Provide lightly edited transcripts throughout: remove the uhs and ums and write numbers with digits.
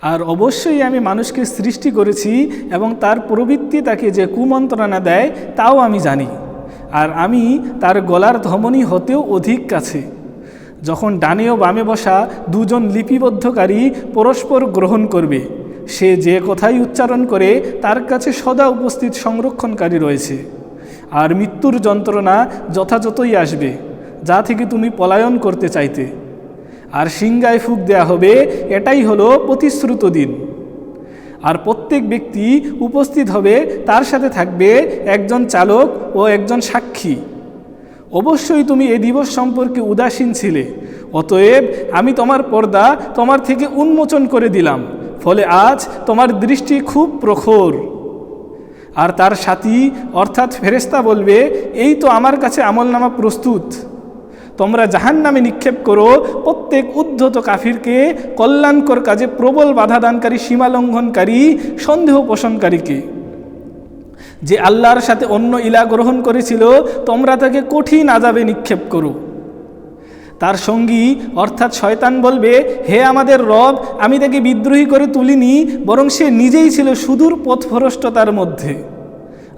আর অবশ্যই আমি মানুষকে সৃষ্টি করেছি এবং তার প্রবৃত্তি তাকে যে কুমন্ত্রণা দেয় তাও আমি জানি। আর আমি তার গলার ধমনী হতেও অধিক কাছে। যখন ডানে ও বামে বসা দুজন লিপিবদ্ধকারী পরস্পর গ্রহণ করবে, সে যে কথাই উচ্চারণ করে তার কাছে সদা উপস্থিত সংরক্ষণকারী রয়েছে। আর মৃত্যুর যন্ত্রণা যথাযথই আসবে, যা থেকে তুমি পলায়ন করতে চাইতে। আর সিংহায় ফুঁক দেয়া হবে, এটাই হলো প্রতিশ্রুত দিন। আর প্রত্যেক ব্যক্তি উপস্থিত হবে, তার সাথে থাকবে একজন চালক ও একজন সাক্ষী। অবশ্যই তুমি এই দিবস সম্পর্কে উদাসীন ছিলে, অতএব আমি তোমার পর্দা তোমার থেকে উন্মোচন করে দিলাম, ফলে আজ তোমার দৃষ্টি খুব প্রখর। আর তার সাথী অর্থাৎ ফেরেশতা বলবে, এই তো আমার কাছে আমলনামা প্রস্তুত। তোমরা জাহান্নামে নিক্ষেপ করো প্রত্যেক উদ্ধত কাফিরকে, কল্যাণকর কাজে প্রবল বাধাদানকারী, সীমালঙ্ঘনকারী, সন্দেহ পোষণকারীকে। যে আল্লাহর সাথে অন্য ইলা গ্রহণ করেছিল, তোমরা তাকে কঠিন আযাবে নিক্ষেপ করো। তার সঙ্গী অর্থাৎ শয়তান বলবে, হে আমাদের রব, আমি তাকে বিদ্রোহী করে তুলিনি, বরং সে নিজেই ছিল সুদূর পথভ্রষ্টতার মধ্যে।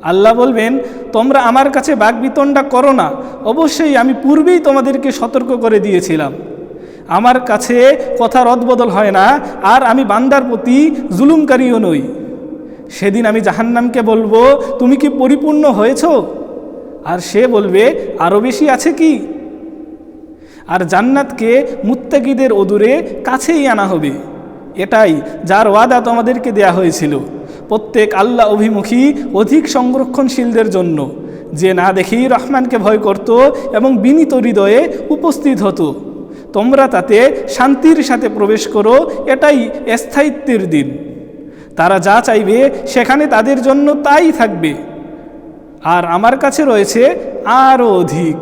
আল্লাহ বলবেন, তোমরা আমার কাছে বাকবিতণ্ডা করো না, অবশ্যই আমি পূর্বেই তোমাদেরকে সতর্ক করে দিয়েছিলাম। আমার কাছে কথা রদবদল হয় না, আর আমি বান্দার প্রতি জুলুমকারীও নই। সেদিন আমি জাহান্নামকে বলবো, তুমি কি পরিপূর্ণ হয়েছ? আর সে বলবে, আরও বেশি আছে কি? আর জান্নাতকে মুত্তাকিদের অদূরে কাছেই আনা হবে। এটাই যার ওয়াদা তোমাদেরকে দেয়া হয়েছিল প্রত্যেক আল্লাহ অভিমুখী অধিক সংরক্ষণশীলদের জন্য, যে না দেখেই রহমানকে ভয় করত এবং বিনীত হৃদয়ে উপস্থিত হতো। তোমরা তাতে শান্তির সাথে প্রবেশ করো, এটাই স্থায়িত্বের দিন। তারা যা চাইবে সেখানে তাদের জন্য তাই থাকবে, আর আমার কাছে রয়েছে আরও অধিক।